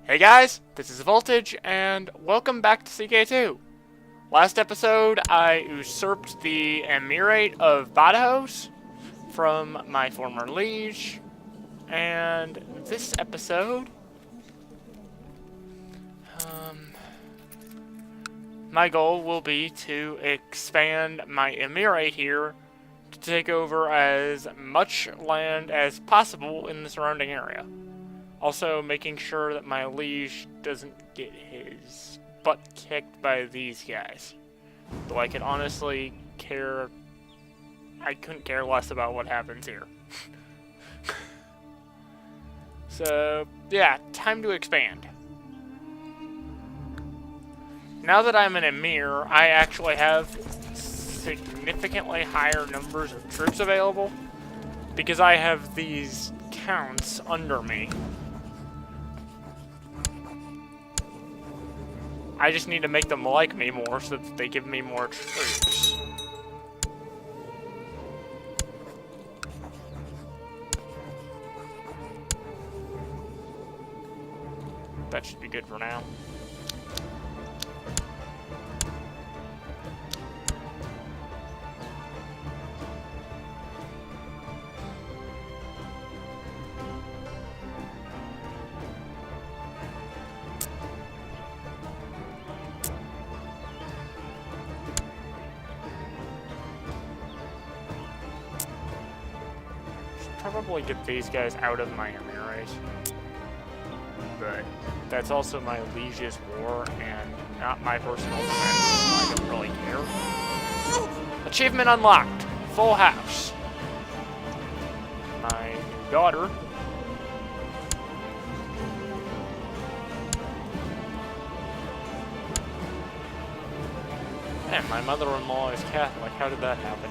Hey guys, this is Voltage, and welcome back to CK2. Last episode, I usurped the Emirate of Badajos from my former liege, and this episode, my goal will be to expand my Emirate here to take over as much land as possible in the surrounding area. Also, making sure that my liege doesn't get his butt kicked by these guys. Though I could honestly care... I couldn't care less about what happens here. So, yeah, time to expand. Now that I'm an Emir, I actually have significantly higher numbers of troops available, because I have these counts under me. I just need to make them like me more so that they give me more troops. That should be good for now. Probably get these guys out of my Emirate, but that's also my liege's war and not my personal defense, so I don't really care. Achievement unlocked. Full house. My daughter. Man, my mother-in-law is Catholic. How did that happen?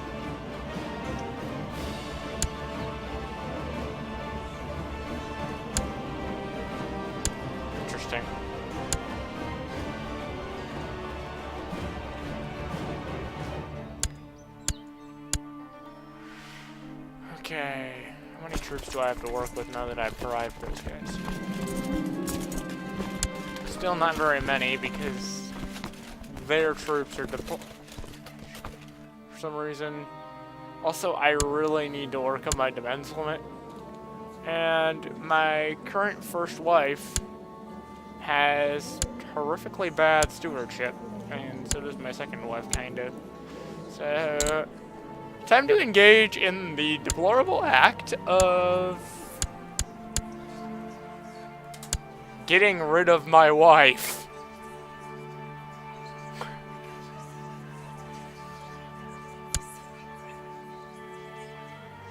Okay, how many troops do I have to work with now that I've bribed those guys? Still not very many because their troops are deployed for some reason. Also, I really need to work on my defense limit. And my current first wife has horrifically bad stewardship, and so does my second wife, kinda. So, time to engage in the deplorable act of getting rid of my wife.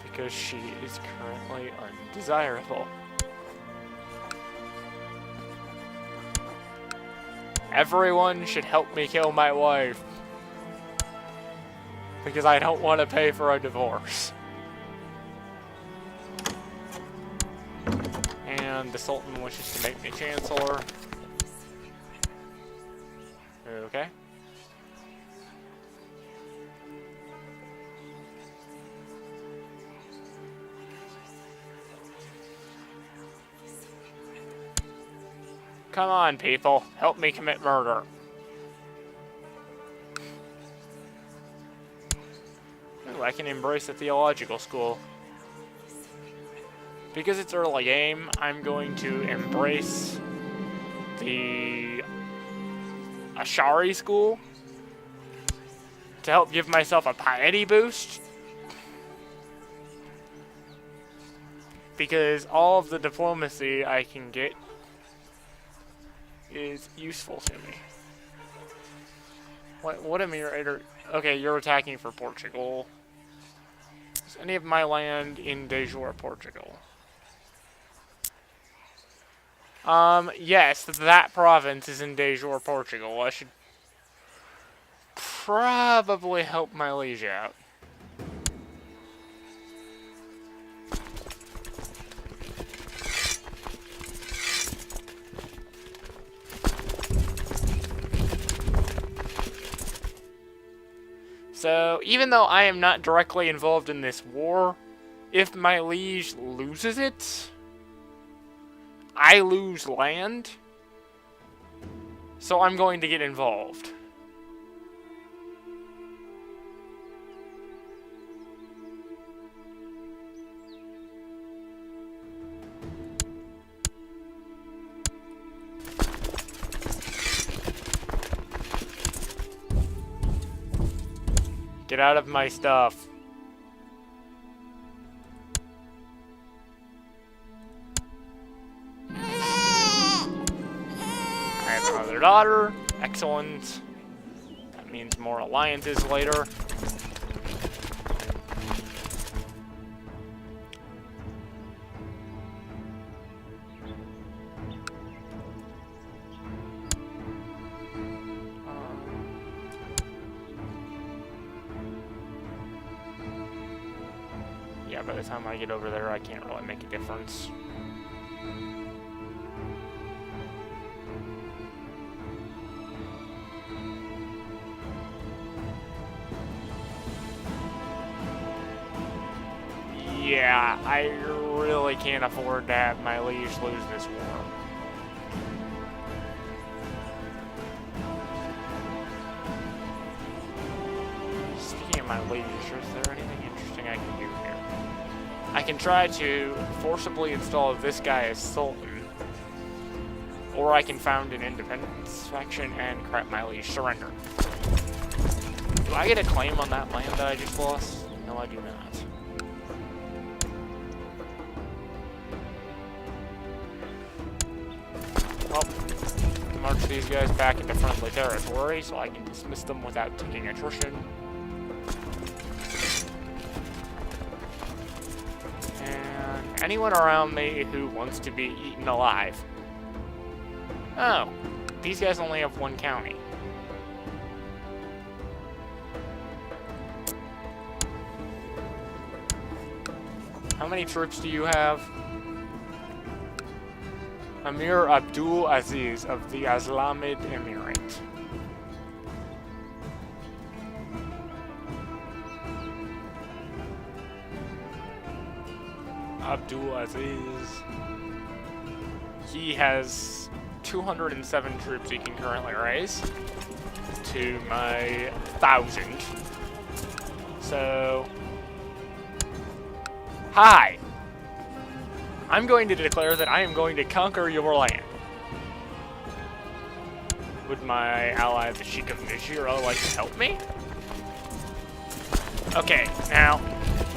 Because she is currently undesirable. Everyone should help me kill my wife, because I don't want to pay for a divorce. And the Sultan wishes to make me Chancellor. Okay. Come on, people. Help me commit murder. Ooh, I can embrace the theological school. Because it's early game, I'm going to embrace the Ashari school to help give myself a piety boost. Because all of the diplomacy I can get is useful to me. What Emirate? Okay, you're attacking for Portugal. Is any of my land in de jure Portugal? Yes, that province is in de jure Portugal. I should probably help my liege out. So, even though I am not directly involved in this war, if my liege loses it, I lose land, So I'm going to get involved. Get out of my stuff. I have another daughter. Excellent. That means more alliances later. Yeah, by the time I get over there, I can't really make a difference. Yeah, I really can't afford to have my liege lose this war. Speaking of my liege, is there anything interesting I can do here? I can try to forcibly install this guy as Sultan, or I can found an independence faction and crap my liege surrender. Do I get a claim on that land that I just lost? No, I do not. Well, march these guys back into friendly territory so I can dismiss them without taking attrition. And anyone around me who wants to be eaten alive. Oh, these guys only have one county. How many troops do you have? Amir Abdul Aziz of the Islamid Emirate. Abdul Aziz. He has 207 troops he can currently raise to my 1,000. So, hi! I'm going to declare that I am going to conquer your land. Would my ally, the Sheikh of Nishiro, like to help me? Okay, now,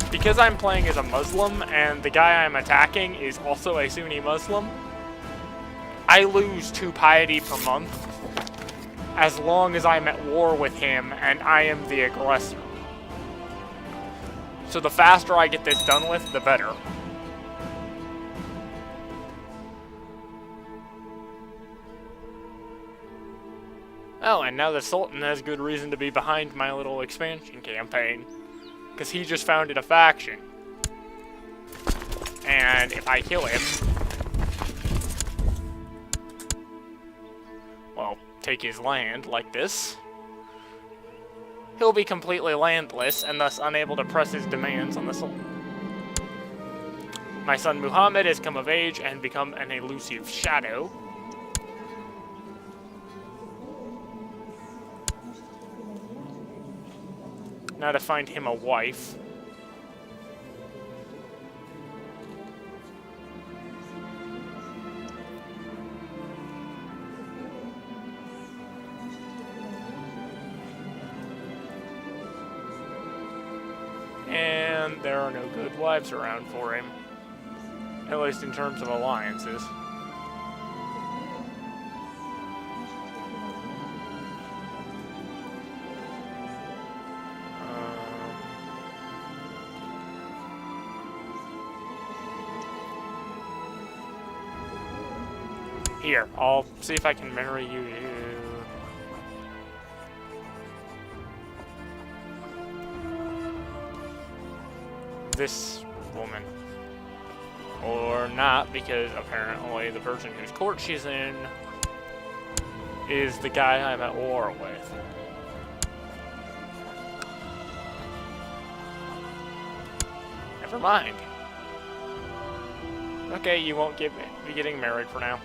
because I'm playing as a Muslim, and the guy I'm attacking is also a Sunni Muslim, I lose 2 piety per month, as long as I'm at war with him, and I am the aggressor. So the faster I get this done with, the better. Oh, and now the Sultan has good reason to be behind my little expansion campaign, because he just founded a faction. And if I kill him, well, take his land like this, he'll be completely landless and thus unable to press his demands on the Sultan. My son Muhammad has come of age and become an elusive shadow. Now to find him a wife. And there are no good wives around for him. At least in terms of alliances. Here, I'll see if I can marry you. This woman. Or not, because apparently the person whose court she's in is the guy I'm at war with. Never mind. Okay, you won't be getting married for now.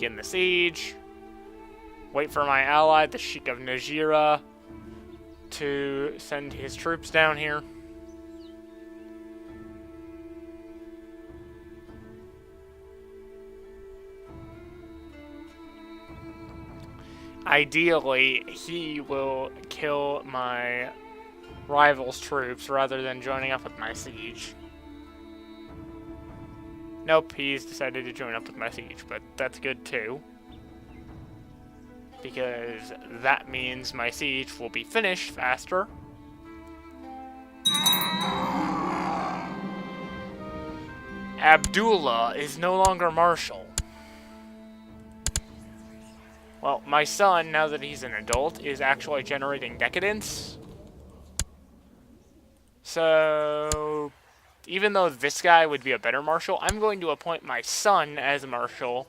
begin the siege. Wait for my ally, the Sheikh of Najira, to send his troops down here. Ideally, he will kill my rival's troops rather than joining up with my siege. Nope, he's decided to join up with my siege, but that's good too. Because that means my siege will be finished faster. Abdullah is no longer marshal. Well, my son, now that he's an adult, is actually generating decadence. So, even though this guy would be a better marshal, I'm going to appoint my son as a marshal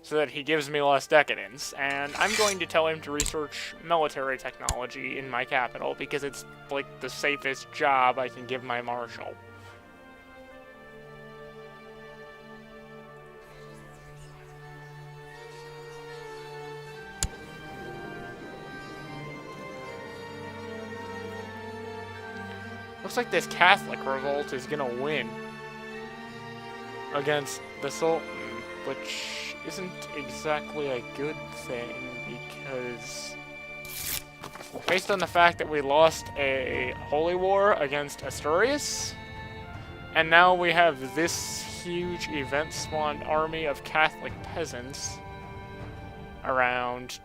so that he gives me less decadence. And I'm going to tell him to research military technology in my capital because it's like the safest job I can give my marshal. Looks like this Catholic revolt is gonna win against the Sultan, which isn't exactly a good thing because based on the fact that we lost a holy war against Asturias, and now we have this huge event-spawned army of Catholic peasants around,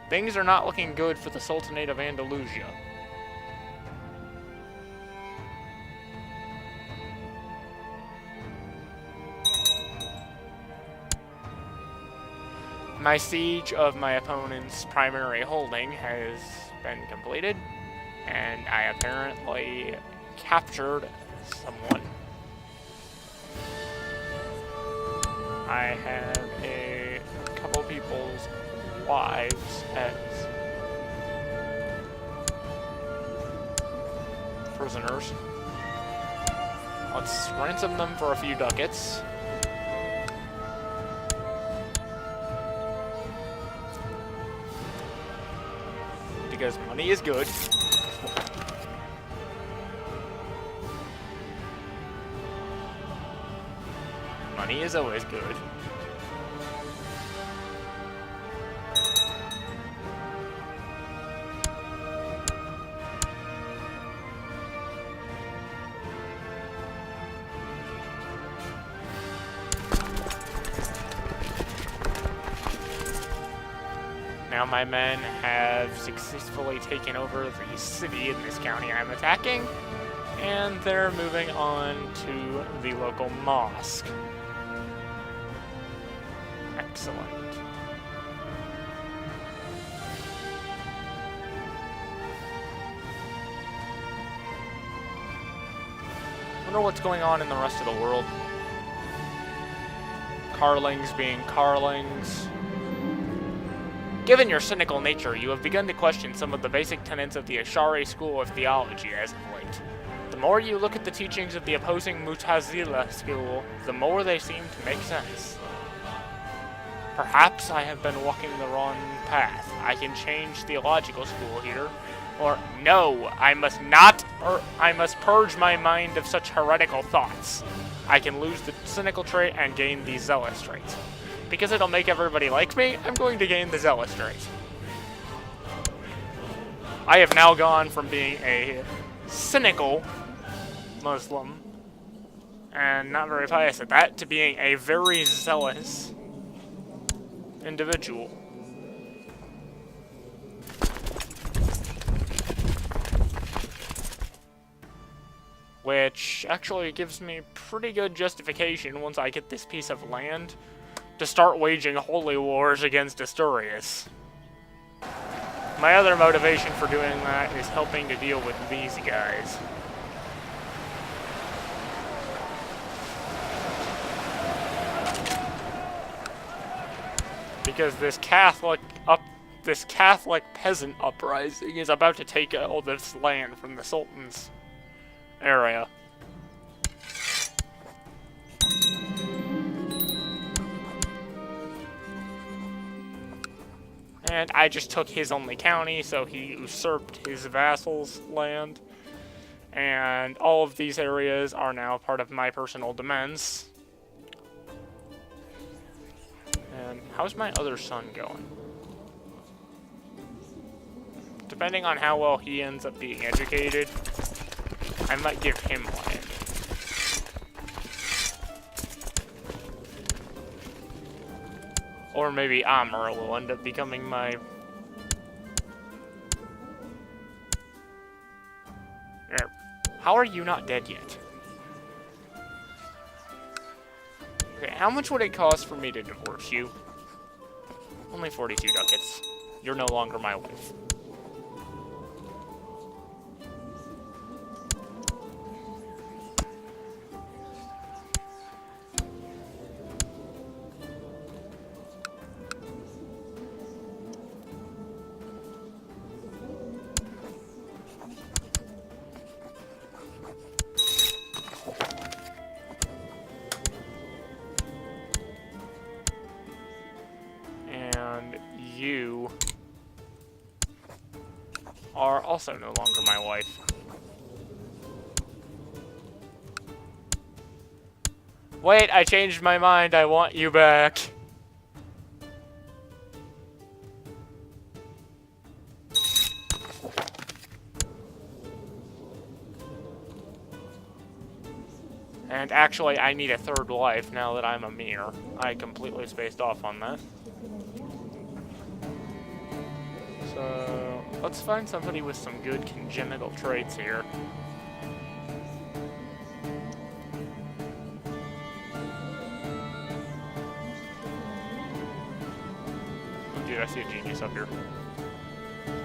things are not looking good for the Sultanate of Andalusia. My siege of my opponent's primary holding has been completed, and I apparently captured someone. I have a couple people's wives as prisoners. Let's ransom them for a few ducats. Because money is good. Money is always good. Now my men have successfully taken over the city in this county I'm attacking, and they're moving on to the local mosque. Excellent. Wonder what's going on in the rest of the world. Carlings being Carlings. Given your cynical nature, you have begun to question some of the basic tenets of the Ash'ari school of theology as of late. The more you look at the teachings of the opposing Mu'tazila school, the more they seem to make sense. Perhaps I have been walking the wrong path. I can change theological school here. Or, no, I must not, or I must purge my mind of such heretical thoughts. I can lose the cynical trait and gain the zealous trait. Because it'll make everybody like me, I'm going to gain the zealous trait. I have now gone from being a cynical Muslim, and not very pious at that, to being a very zealous individual. Which actually gives me pretty good justification once I get this piece of land to start waging holy wars against Asturias. My other motivation for doing that is helping to deal with these guys. Because this Catholic peasant uprising is about to take all this land from the Sultan's area. And I just took his only county, so he usurped his vassals' land. And all of these areas are now part of my personal domains. And how's my other son going? Depending on how well he ends up being educated, I might give him land. Or maybe Emirate will end up becoming my... There. How are you not dead yet? Okay, how much would it cost for me to divorce you? Only 42 ducats. You're no longer my wife. You are also no longer my wife. Wait, I changed my mind. I want you back. And actually, I need a third wife now that I'm Emir. I completely spaced off on that. So, let's find somebody with some good congenital traits here. Oh, dude, I see a genius up here.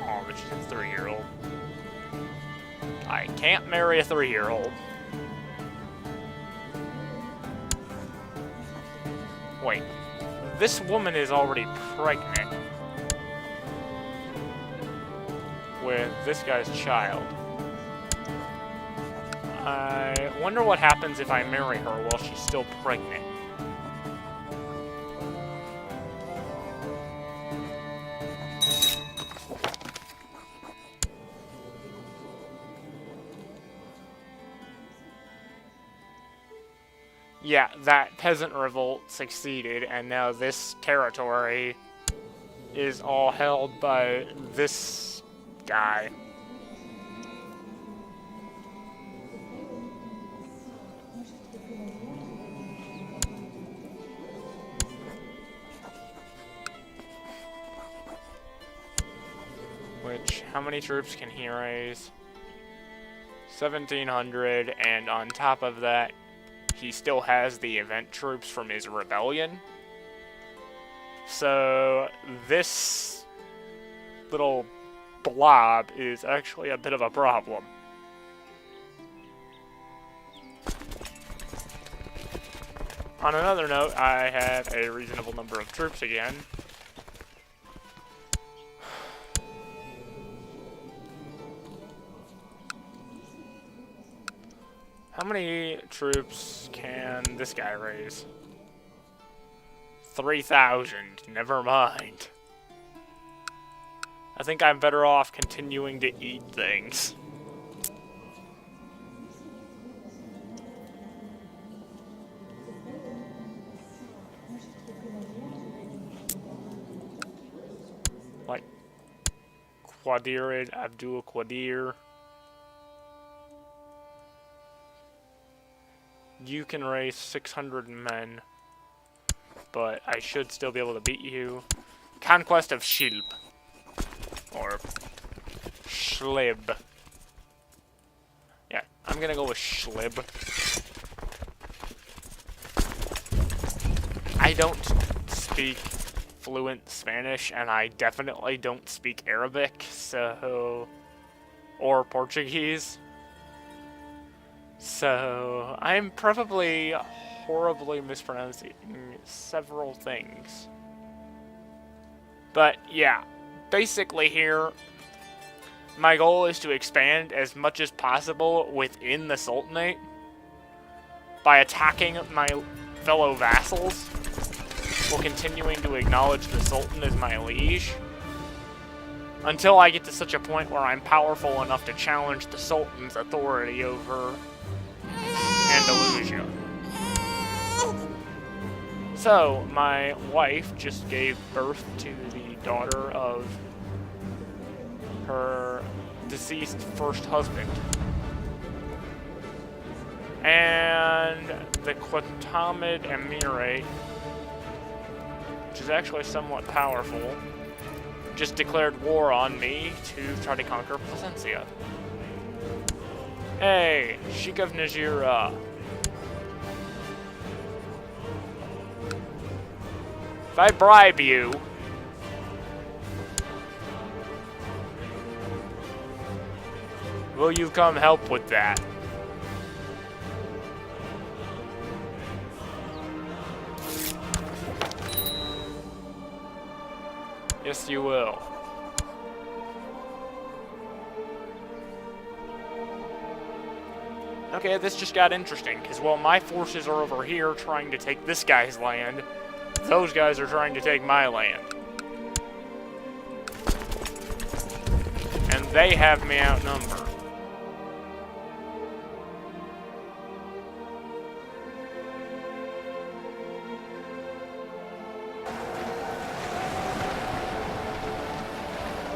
Oh, but she's a 3-year-old. I can't marry a 3-year-old. Wait, this woman is already pregnant with this guy's child. I wonder what happens if I marry her while she's still pregnant. Yeah, that peasant revolt succeeded, and now this territory is all held by this guy. Which, how many troops can he raise? 1,700, and on top of that, he still has the event troops from his rebellion. So, this little blob is actually a bit of a problem. On another note, I have a reasonable number of troops again. How many troops can this guy raise? 3,000. Never mind. I think I'm better off continuing to eat things. Like Quadirid, Abdul Qadir. You can raise 600 men, but I should still be able to beat you. Conquest of Shilb. Or Schlib. Yeah, I'm gonna go with Schlib. I don't speak fluent Spanish, and I definitely don't speak Arabic, so... or Portuguese. So, I'm probably horribly mispronouncing several things. But, yeah. Basically here, my goal is to expand as much as possible within the Sultanate by attacking my fellow vassals while continuing to acknowledge the Sultan as my liege. Until I get to such a point where I'm powerful enough to challenge the Sultan's authority over Andalusia. So, my wife just gave birth to the daughter of her deceased first husband. And the Quatamid Emirate, which is actually somewhat powerful, just declared war on me to try to conquer Plasencia. Hey, Sheikh of Najira. If I bribe you, will you come help with that? Yes, you will. Okay, this just got interesting, because while my forces are over here trying to take this guy's land, those guys are trying to take my land. And they have me outnumbered.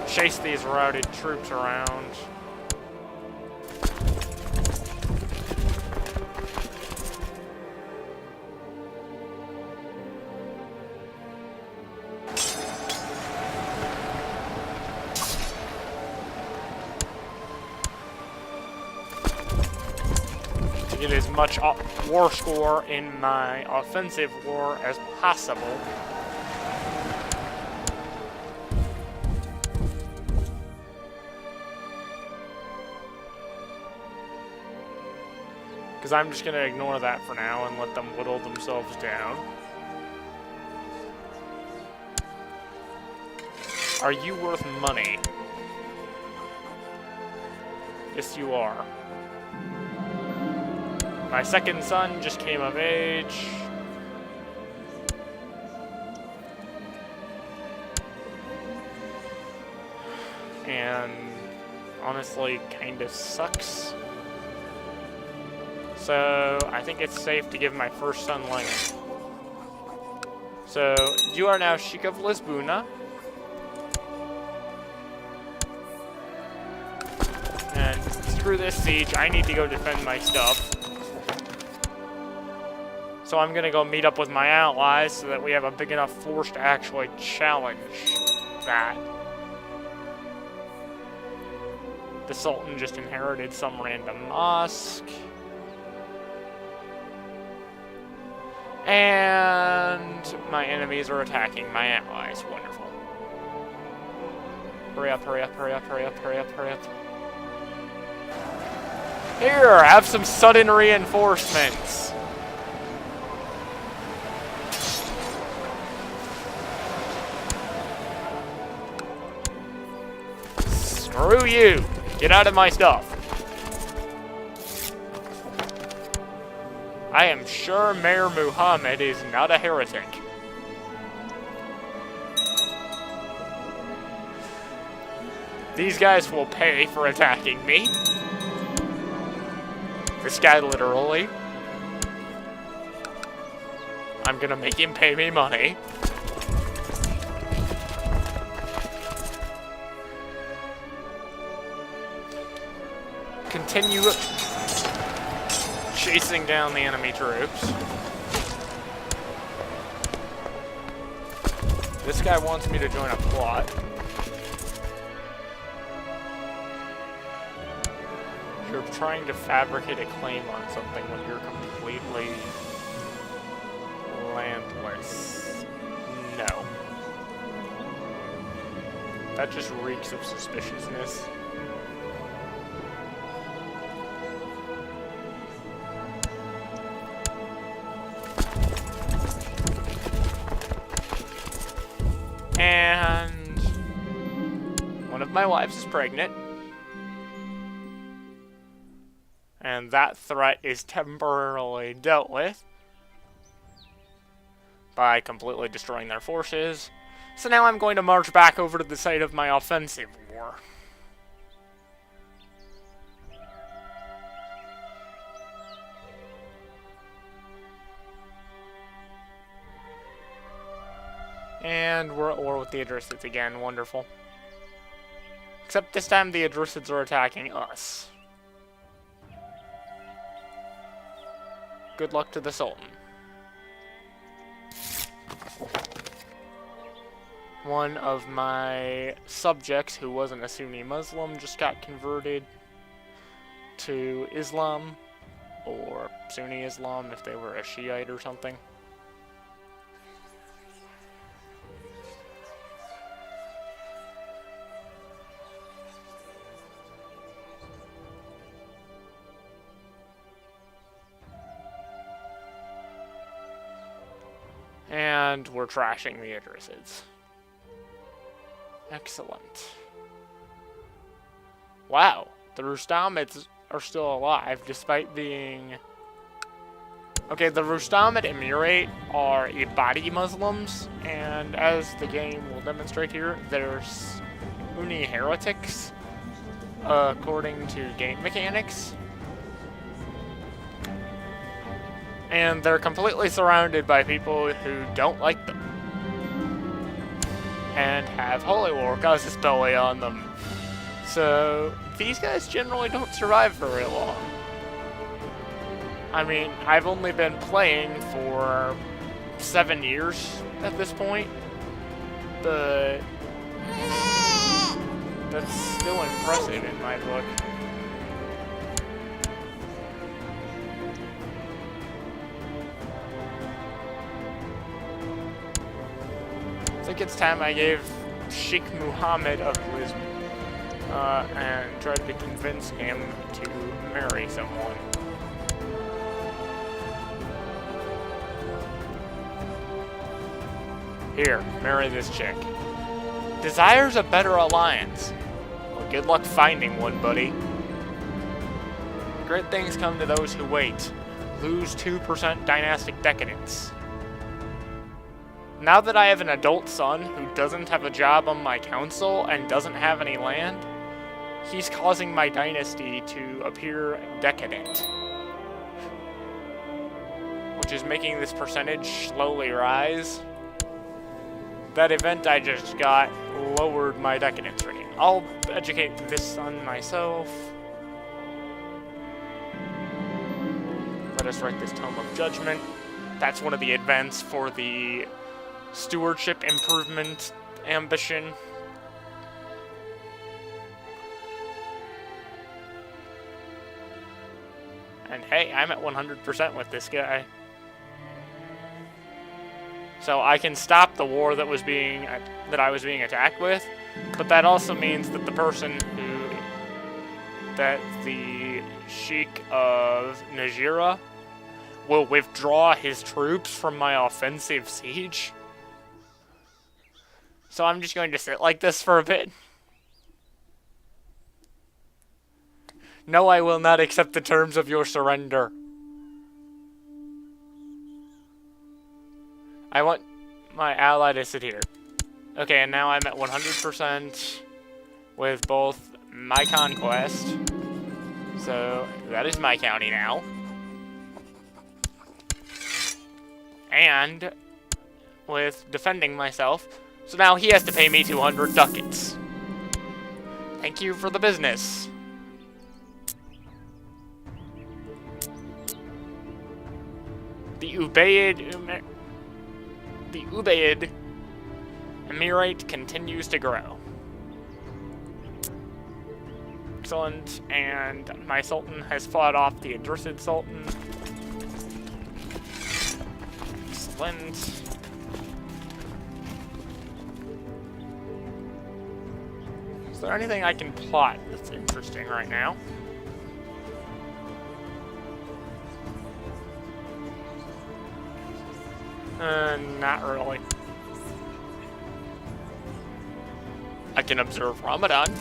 Chase these routed troops around. To get as much war score in my offensive war as possible. Because I'm just going to ignore that for now and let them whittle themselves down. Are you worth money? Yes, you are. My second son just came of age. And honestly, kind of sucks. So, I think it's safe to give my first son land. So, you are now Sheikh of Lisbona. And screw this siege, I need to go defend my stuff. So I'm gonna go meet up with my allies so that we have a big enough force to actually challenge that. The Sultan just inherited some random mosque. And my enemies are attacking my allies. Wonderful. Hurry up, hurry up, hurry up, hurry up, hurry up, hurry up. Here, have some sudden reinforcements. Screw you. Get out of my stuff. I am sure Mayor Muhammad is not a heretic. These guys will pay for attacking me. This guy literally. I'm gonna make him pay me money. Continue chasing down the enemy troops. This guy wants me to join a plot. You're trying to fabricate a claim on something when you're completely landless. No. That just reeks of suspiciousness. And one of my wives is pregnant. And that threat is temporarily dealt with by completely destroying their forces. So now I'm going to march back over to the site of my offensive war. And we're at war with the Idrisids again. Wonderful. Except this time the Idrisids are attacking us. Good luck to the Sultan. One of my subjects, who wasn't a Sunni Muslim, just got converted to Islam, or Sunni Islam if they were a Shiite or something. And we're trashing the Idrisids. Excellent. Wow, the Rustamids are still alive despite being... Okay, the Rustamid Emirate are Ibadi Muslims, and as the game will demonstrate here, they're Sunni heretics, according to game mechanics. And they're completely surrounded by people who don't like them. And have Holy War casus belli on them. So, these guys generally don't survive very long. I mean, I've only been playing for 7 years at this point. But that's still impressive in my book. I think it's time I gave Sheikh Muhammad a quiz and tried to convince him to marry someone. Here, marry this chick. Desires a better alliance. Well, good luck finding one, buddy. Great things come to those who wait. Lose 2% dynastic decadence. Now that I have an adult son who doesn't have a job on my council and doesn't have any land, he's causing my dynasty to appear decadent. Which is making this percentage slowly rise. That event I just got lowered my decadence rate. I'll educate this son myself. Let us write this Tome of Judgment. That's one of the events for the stewardship improvement ambition. And hey, I'm at 100% with this guy. So I can stop the war that I was being attacked with, but that also means that the Sheikh of Najira will withdraw his troops from my offensive siege. So I'm just going to sit like this for a bit. No, I will not accept the terms of your surrender. I want my ally to sit here. Okay, and now I'm at 100% with both my conquest. So that is my county now. And with defending myself. So now he has to pay me 200 ducats. Thank you for the business. The Ubaid Emirate continues to grow. Excellent, and my Sultan has fought off the Idrisid Sultan. Excellent. Is there anything I can plot that's interesting right now? Not really. I can observe Ramadan.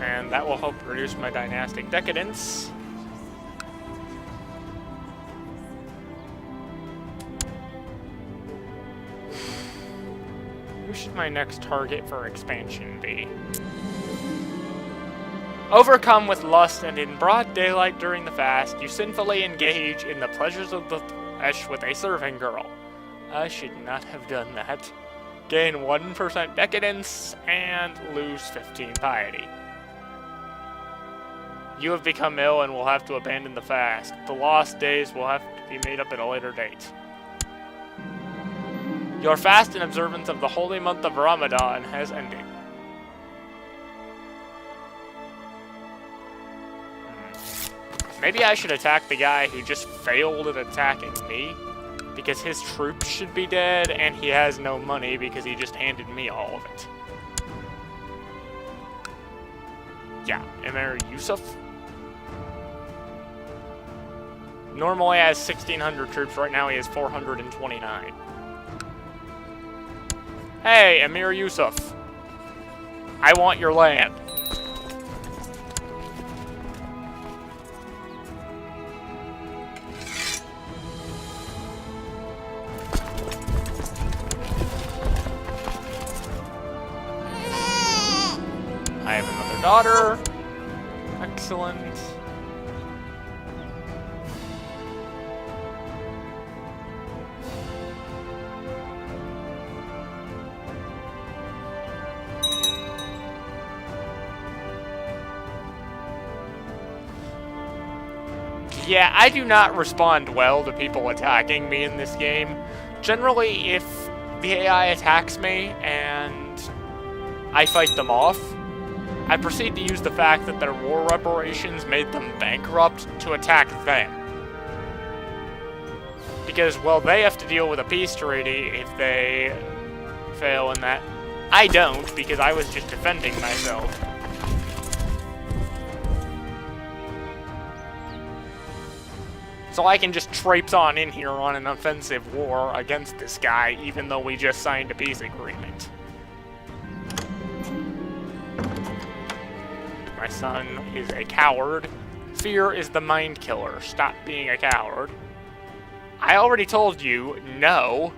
And that will help reduce my dynastic decadence. Who should my next target for expansion be? Overcome with lust and in broad daylight during the fast, you sinfully engage in the pleasures of the flesh with a serving girl. I should not have done that. Gain 1% decadence and lose 15 piety. You have become ill and will have to abandon the fast. The lost days will have to be made up at a later date. Your fast and observance of the holy month of Ramadan has ended. Maybe I should attack the guy who just failed at attacking me, because his troops should be dead, and he has no money because he just handed me all of it. Yeah, Emirate Yusuf. Normally has 1,600 troops, right now he has 429. Hey, Emir Yusuf. I want your land. I have another daughter. Excellent. Yeah, I do not respond well to people attacking me in this game. Generally, if the AI attacks me and I fight them off, I proceed to use the fact that their war reparations made them bankrupt to attack them. Because, well, they have to deal with a peace treaty if they fail in that. I don't, because I was just defending myself. So I can just traipse on in here on an offensive war against this guy, even though we just signed a peace agreement. My son is a coward. Fear is the mind killer. Stop being a coward. I already told you, no.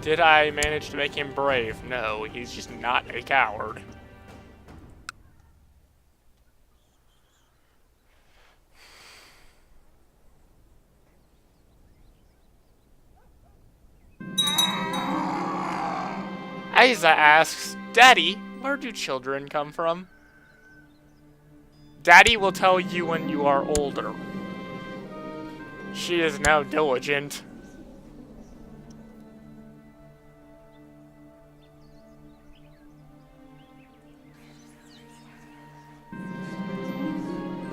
Did I manage to make him brave? No, he's just not a coward. Aiza asks, Daddy, where do children come from? Daddy will tell you when you are older. She is now diligent.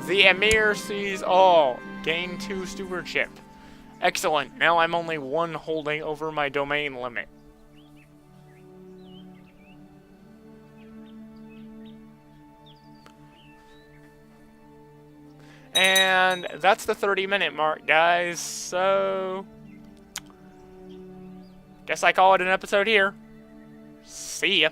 The Emir sees all. Gain 2 stewardship. Excellent. Now I'm only 1 holding over my domain limit. And that's the 30-minute mark, guys. So, guess I call it an episode here. See ya.